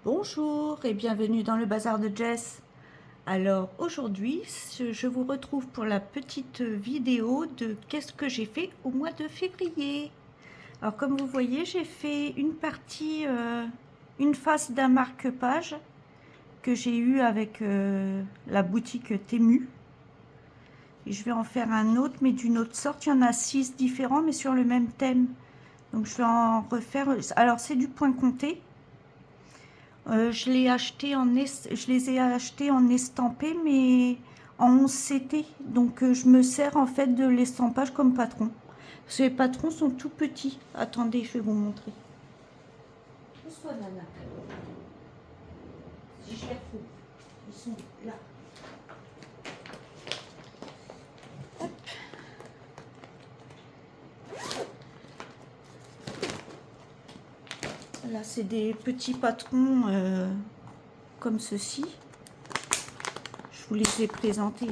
Bonjour et bienvenue dans le bazar de Jess. Alors aujourd'hui, je vous retrouve pour la petite vidéo de qu'est-ce que j'ai fait au mois de février. Alors comme vous voyez, j'ai fait une partie, une face d'un marque-page que j'ai eu avec la boutique Temu. Et je vais en faire un autre, mais d'une autre sorte. Il y en a 6 différents, mais sur le même thème. Donc je vais en refaire. Alors c'est du point compté. Je les ai achetés en estampé, mais en 11 CT. Donc je me sers en fait de l'estampage comme patron. Ces patrons sont tout petits. Attendez, je vais vous montrer. Pousse-toi, Nana. Si je les retrouve. Ils sont là. Hop. Là, c'est des petits patrons comme ceci. Je vous les ai présentés.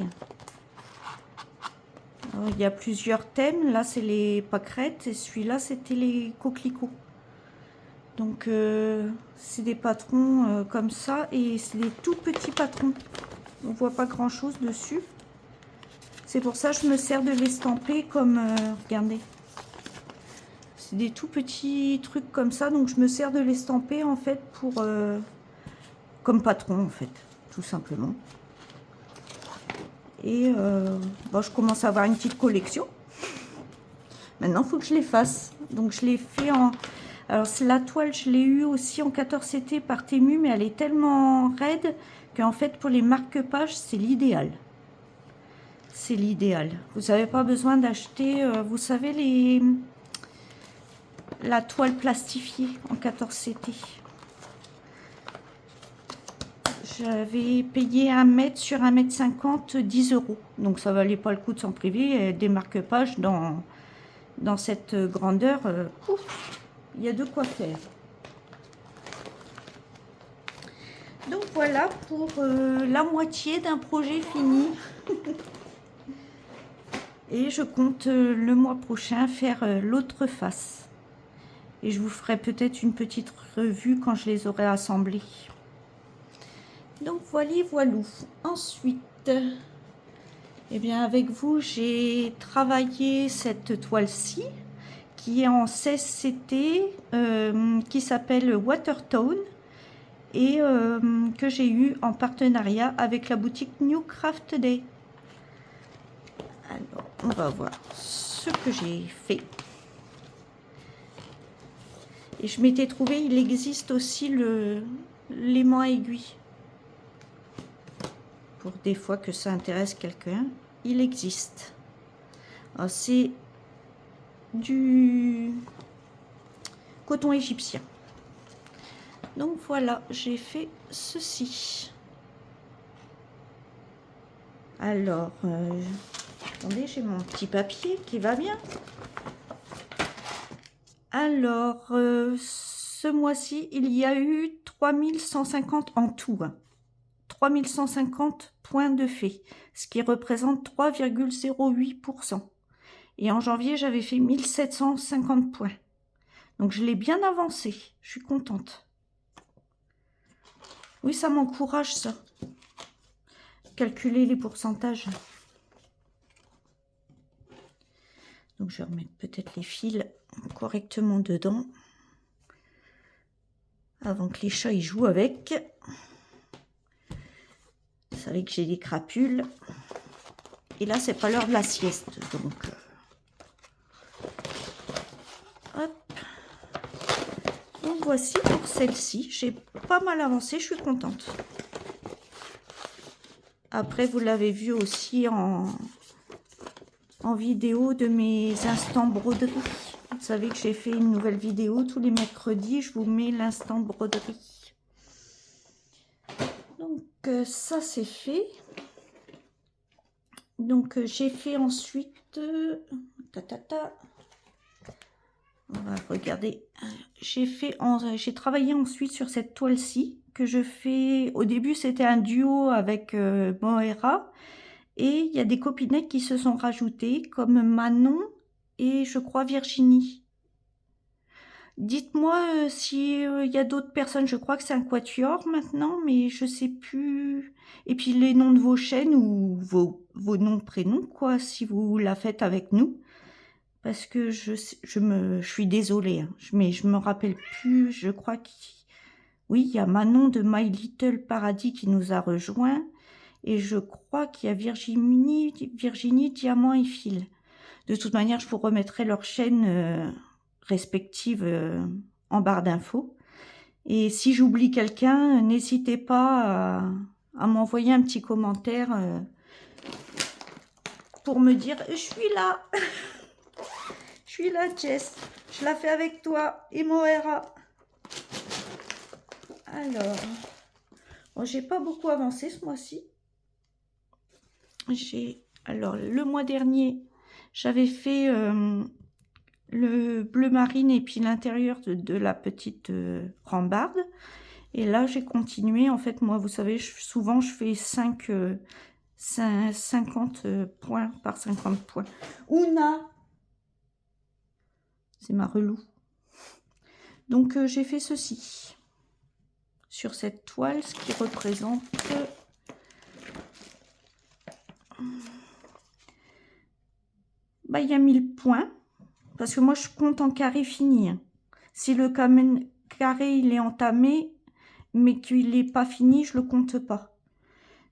Alors, il y a plusieurs thèmes. Là, c'est les pâquerettes et celui-là, c'était les coquelicots. Donc, c'est des patrons comme ça et c'est des tout petits patrons. On voit pas grand-chose dessus. C'est pour ça que je me sers de l'estamper comme... regardez. C'est des tout petits trucs comme ça. Donc, je me sers de l'estamper en fait pour... comme patron en fait, tout simplement. Et bon, je commence à avoir une petite collection. Maintenant, il faut que je les fasse. Donc, je l'ai fait en... Alors, la toile, je l'ai eu aussi en 14 CT par Temu, mais elle est tellement raide qu'en fait, pour les marque-pages, c'est l'idéal. C'est l'idéal. Vous n'avez pas besoin d'acheter, vous savez, la toile plastifiée en 14 CT. J'avais payé 1 mètre sur 1,50 m, 10 €. Donc, ça valait pas le coup de s'en priver. Des marque-pages dans cette grandeur, il y a de quoi faire. Donc voilà pour la moitié d'un projet fini. Et je compte le mois prochain faire l'autre face. Et je vous ferai peut-être une petite revue quand je les aurai assemblés. Donc voilà, voilou. Ensuite, eh bien avec vous, j'ai travaillé cette toile-ci qui est en 16 CT, qui s'appelle Watertone et que j'ai eu en partenariat avec la boutique New Craft Day. Alors, on va voir ce que j'ai fait. Et je m'étais trouvé, il existe aussi l'aimant aiguille. Pour des fois que ça intéresse quelqu'un, il existe. C'est du coton égyptien. Donc voilà, j'ai fait ceci. Alors, attendez, j'ai mon petit papier qui va bien. Alors, ce mois-ci, il y a eu 3150 en tout. 3150 points de fait, ce qui représente 3,08%. Et en janvier, j'avais fait 1750 points. Donc, je l'ai bien avancé. Je suis contente. Oui, ça m'encourage, ça. Calculer les pourcentages. Donc, je vais remettre peut-être les fils correctement dedans. Avant que les chats y jouent avec. Vous savez que j'ai des crapules. Et là, c'est pas l'heure de la sieste. Donc, hop. Donc, voici pour celle-ci. J'ai pas mal avancé. Je suis contente. Après, vous l'avez vu aussi en vidéo de mes instants broderie. Vous savez que j'ai fait une nouvelle vidéo tous les mercredis. Je vous mets l'instant broderie. Donc, ça, c'est fait. Donc, j'ai fait ensuite... On va regarder. J'ai travaillé ensuite sur cette toile-ci que je fais. Au début, c'était un duo avec Moira. Et il y a des copinettes qui se sont rajoutées, comme Manon et je crois Virginie. Dites-moi si il y a d'autres personnes. Je crois que c'est un quatuor maintenant, mais je sais plus. Et puis les noms de vos chaînes ou vos noms de prénoms, quoi, si vous la faites avec nous. Parce que je suis désolée, hein, mais je me rappelle plus. Je crois oui, il y a Manon de My Little Paradis qui nous a rejoint. Et je crois qu'il y a Virginie, Diamant et Phil. De toute manière, je vous remettrai leurs chaînes respectives en barre d'infos. Et si j'oublie quelqu'un, n'hésitez pas à m'envoyer un petit commentaire pour me dire « Je suis là !» Je suis là, Jess. Je la fais avec toi et Moera. Alors, bon, j'ai pas beaucoup avancé ce mois-ci. Alors, le mois dernier, j'avais fait le bleu marine et puis l'intérieur de la petite rambarde. Et là, j'ai continué. En fait, moi, vous savez, souvent, je fais 50 points par 50 points. Ouna! C'est ma relou. Donc, j'ai fait ceci. Sur cette toile, ce qui représente... Bah, il y a 1000 points. Parce que moi, je compte en carré fini. Si le carré, il est entamé, mais qu'il n'est pas fini, je ne le compte pas.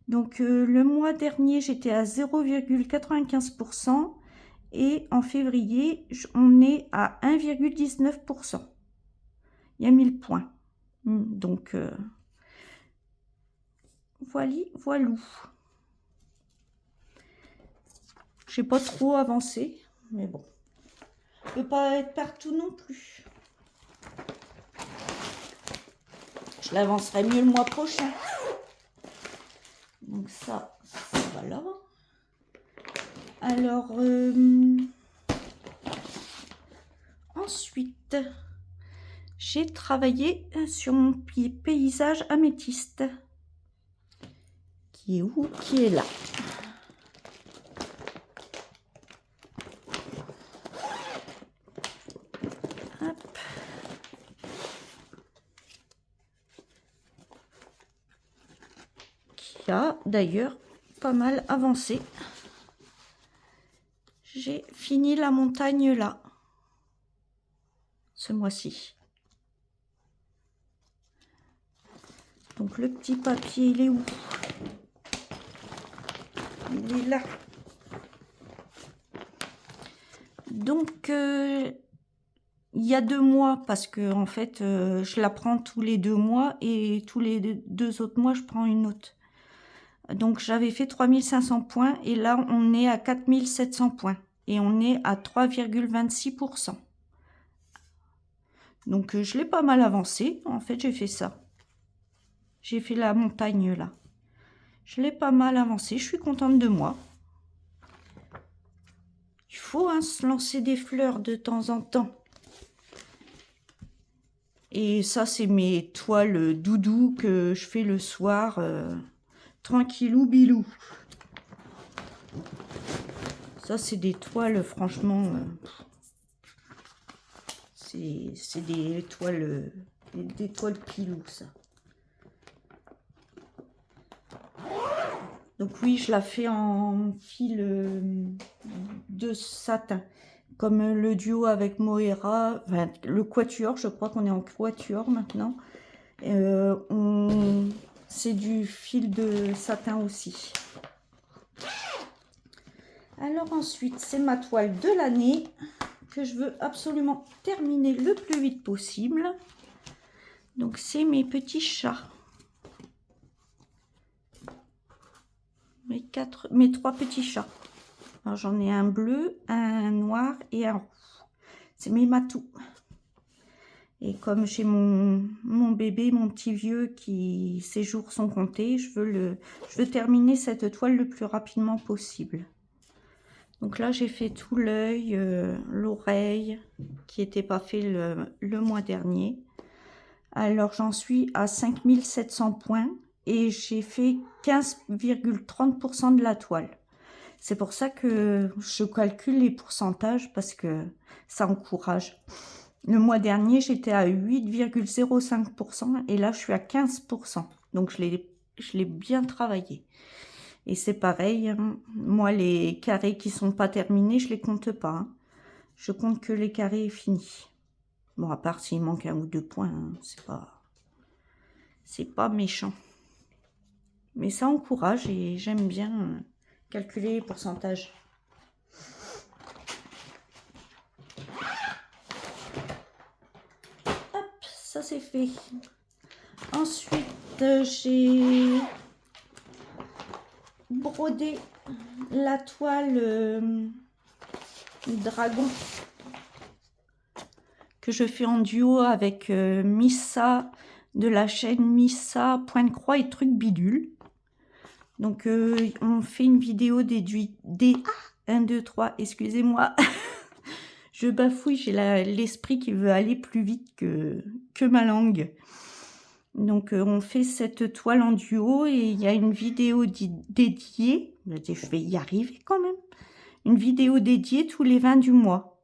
Donc, le mois dernier, j'étais à 0,95%. Et en février, on est à 1,19%. Il y a 1000 points. Donc, voilou. J'ai pas trop avancé, mais bon. Je peux pas être partout non plus. Je l'avancerai mieux le mois prochain. Donc ça, voilà. Alors, ensuite, j'ai travaillé sur mon paysage améthyste. Qui est où? Qui est là. Hop. Qui a d'ailleurs pas mal avancé. J'ai fini la montagne là, ce mois-ci. Donc le petit papier, il est où? Il est là. Donc, il y a 2 mois, parce que en fait, je la prends tous les 2 mois et tous les 2 autres mois, je prends une autre. Donc, j'avais fait 3500 points et là, on est à 4700 points et on est à 3,26%. Donc, je l'ai pas mal avancé. En fait, j'ai fait ça. J'ai fait la montagne là. Je l'ai pas mal avancé. Je suis contente de moi. Il faut se lancer des fleurs de temps en temps. Et ça, c'est mes toiles doudou que je fais le soir, tranquillou bilou. Ça, c'est des toiles, franchement, c'est des toiles pilou, ça. Donc oui, je la fais en fil de satin. Comme le duo avec Moera, enfin, le quatuor, je crois qu'on est en quatuor maintenant. C'est du fil de satin aussi. Alors ensuite, c'est ma toile de l'année que je veux absolument terminer le plus vite possible. Donc c'est mes petits chats. Mes 3 petits chats. J'en ai un bleu, un noir et un roux. C'est mes matous. Et comme j'ai mon bébé, mon petit vieux, qui ses jours sont comptés, je veux terminer cette toile le plus rapidement possible. Donc là, j'ai fait tout l'œil, l'oreille, qui n'était pas fait le mois dernier. Alors, j'en suis à 5700 points et j'ai fait 15,30% de la toile. C'est pour ça que je calcule les pourcentages parce que ça encourage. Le mois dernier, j'étais à 8,05% et là, je suis à 15%. Donc, je l'ai bien travaillé. Et c'est pareil, hein, moi, les carrés qui sont pas terminés, je les compte pas. Hein. Je compte que les carrés finis. Bon, à part s'il manque 1 ou 2 points, hein, c'est pas méchant. Mais ça encourage et j'aime bien calculer les pourcentages. Hop, ça c'est fait. Ensuite, j'ai brodé la toile dragon que je fais en duo avec Missa de la chaîne Missa Point de Croix et Truc Bidule. Donc on fait une vidéo des 1, 2, 3, excusez-moi. Je bafouille, j'ai l'esprit qui veut aller plus vite que ma langue. Donc on fait cette toile en duo et il y a une vidéo dédiée, je vais y arriver quand même, une vidéo dédiée tous les 20 du mois.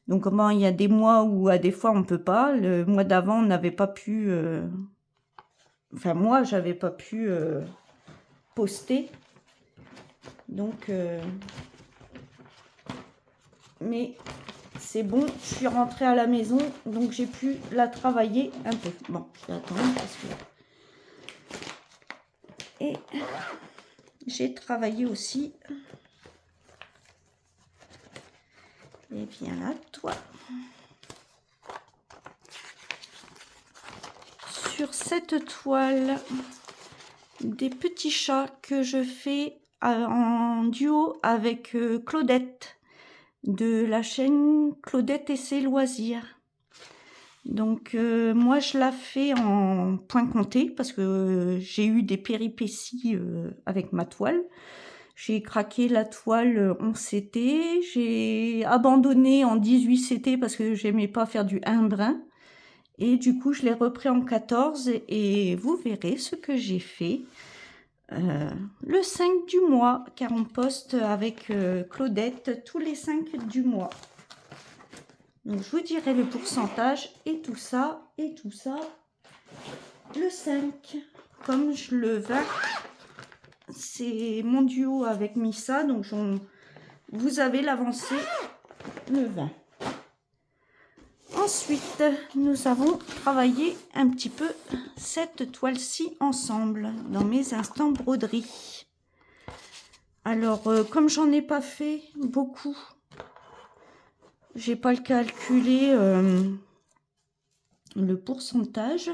Donc bon, il y a des mois où à des fois on peut pas, le mois d'avant on n'avait pas pu, enfin moi j'avais pas pu poster, donc mais c'est bon, je suis rentrée à la maison, donc j'ai pu la travailler un peu. Bon, je vais attendre parce que... Et j'ai travaillé aussi. Et bien là, toi. Sur cette toile, des petits chats que je fais en duo avec Claudette de la chaîne Claudette et ses loisirs. Donc moi je la fais en point compté parce que j'ai eu des péripéties avec ma toile. J'ai craqué la toile 11 CT, j'ai abandonné en 18 CT parce que j'aimais pas faire du 1 brin. Et du coup je l'ai repris en 14 et vous verrez ce que j'ai fait le 5 du mois, car on poste avec Claudette tous les 5 du mois. Donc je vous dirai le pourcentage et tout ça le 5. Comme je le veux, c'est mon duo avec Missa, donc vous avez l'avancée le 20. Ensuite, nous avons travaillé un petit peu cette toile-ci ensemble dans mes instants broderie. Alors, comme j'en ai pas fait beaucoup, j'ai pas le calculé le pourcentage.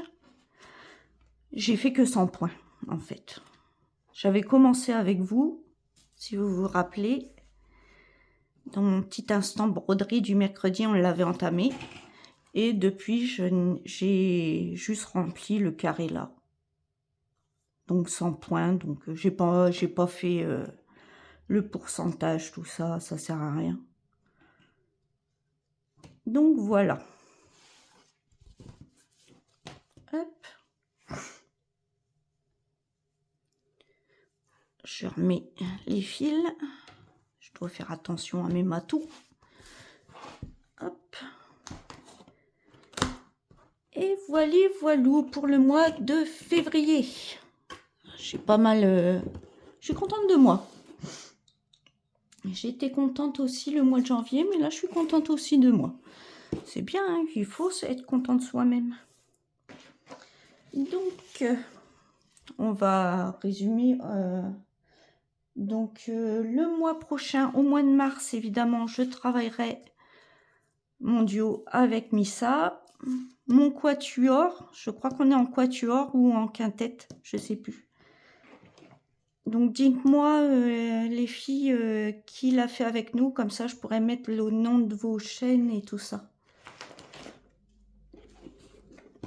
J'ai fait que 100 points en fait. J'avais commencé avec vous, si vous vous rappelez, dans mon petit instant broderie du mercredi, on l'avait entamé. Et depuis, j'ai juste rempli le carré là. Donc 100 points, donc j'ai pas fait le pourcentage, tout ça, ça sert à rien. Donc voilà. Hop. Je remets les fils. Je dois faire attention à mes matous. Hop. Et voilou pour le mois de février. J'ai pas mal... je suis contente de moi. J'étais contente aussi le mois de janvier, mais là je suis contente aussi de moi. C'est bien, hein, il faut être content de soi-même. Donc, on va résumer. Donc, le mois prochain, au mois de mars, évidemment, je travaillerai mon duo avec Missa. Mon quatuor, je crois qu'on est en quatuor ou en quintette, je sais plus. Donc, dites-moi, les filles, qui l'a fait avec nous, comme ça, je pourrais mettre le nom de vos chaînes et tout ça.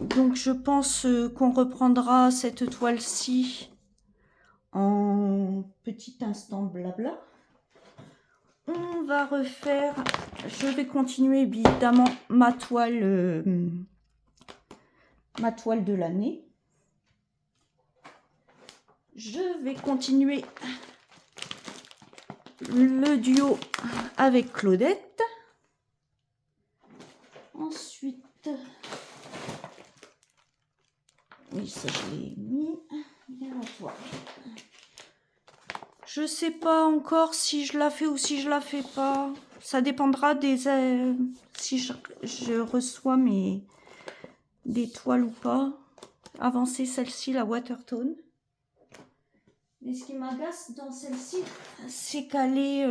Donc, je pense qu'on reprendra cette toile-ci en petit instant blabla. On va refaire, je vais continuer évidemment ma toile de l'année. Je vais continuer le duo avec Claudette. Ensuite, Oui, ça je l'ai mis. Bien à toi. Je sais pas encore si je la fais ou si je la fais pas. Ça dépendra des si je reçois des toiles ou pas. Avancer celle-ci, la Watertone. Mais ce qui m'agace dans celle-ci, c'est qu'elle est...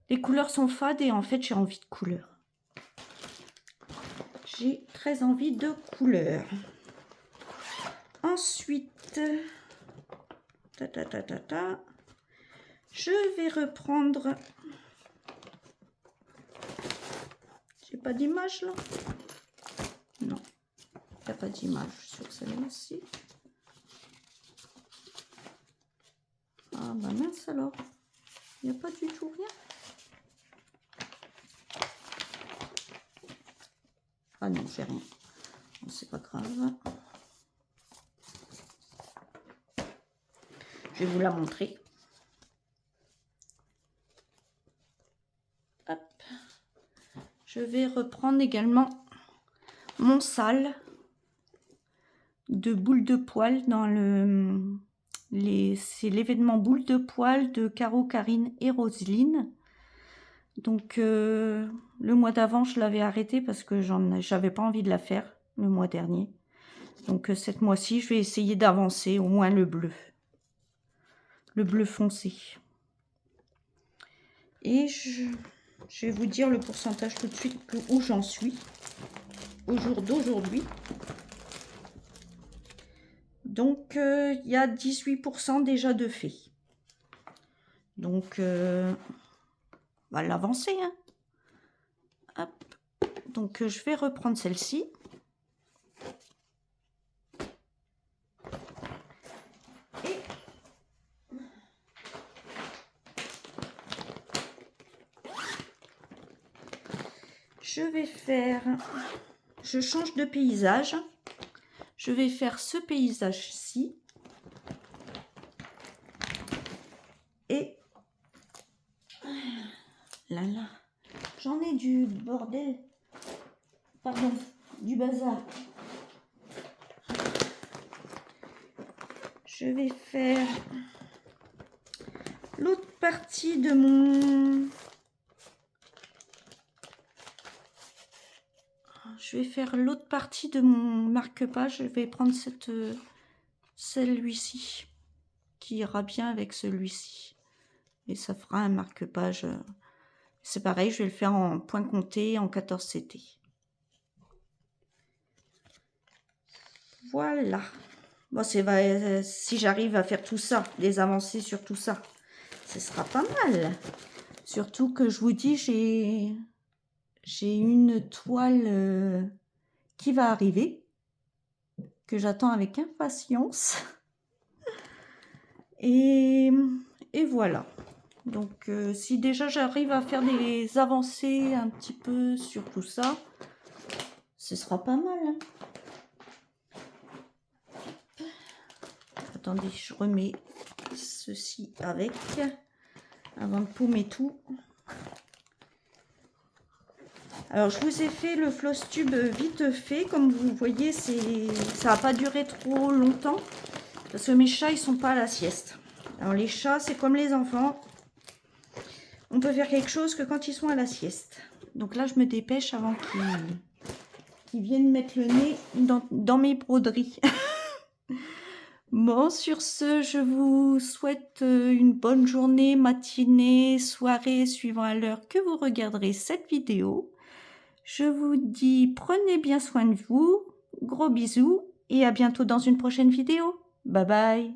les couleurs sont fades et en fait j'ai envie de couleurs. J'ai très envie de couleurs. Ensuite, je vais reprendre... J'ai pas d'image là? Non, il n'y a pas d'image sur celle-ci. Ah bah mince alors, il n'y a pas du tout rien. Ah non, j'ai rien. Bon, c'est pas grave. Je vais vous la montrer. Hop. Je vais reprendre également mon sale de boules de poil dans c'est l'événement boule de poil de Caro, Karine et Roselyne. Donc le mois d'avant je l'avais arrêté parce que j'avais pas envie de la faire le mois dernier. Donc cette mois-ci je vais essayer d'avancer au moins le bleu foncé. Et je vais vous dire le pourcentage tout de suite où j'en suis au jour d'aujourd'hui. Donc il y a 18% déjà de fait. Donc on va l'avancer. Hein. Hop. Donc je vais reprendre celle-ci. Et je vais faire... Je change de paysage. Je vais faire ce paysage-ci. Et là, j'en ai du bordel. Pardon, du bazar. Je vais faire l'autre partie de mon... Je vais faire l'autre partie de mon marque-page. Je vais prendre celui-ci qui ira bien avec celui-ci. Et ça fera un marque-page. C'est pareil, je vais le faire en point compté en 14 CT. Voilà. Bon, si j'arrive à faire tout ça, des avancées sur tout ça, ce sera pas mal. Surtout que je vous dis, j'ai une toile qui va arriver, que j'attends avec impatience. Et voilà. Donc, si déjà j'arrive à faire des avancées un petit peu sur tout ça, ce sera pas mal. Hein. Attendez, je remets ceci avec, avant de paumer tout. Alors, je vous ai fait le floss tube vite fait. Comme vous voyez, ça n'a pas duré trop longtemps. Parce que mes chats, ils sont pas à la sieste. Alors, les chats, c'est comme les enfants. On peut faire quelque chose que quand ils sont à la sieste. Donc là, je me dépêche avant qu'ils viennent mettre le nez dans mes broderies. Bon, sur ce, je vous souhaite une bonne journée, matinée, soirée, suivant à l'heure que vous regarderez cette vidéo. Je vous dis, prenez bien soin de vous, gros bisous et à bientôt dans une prochaine vidéo. Bye bye.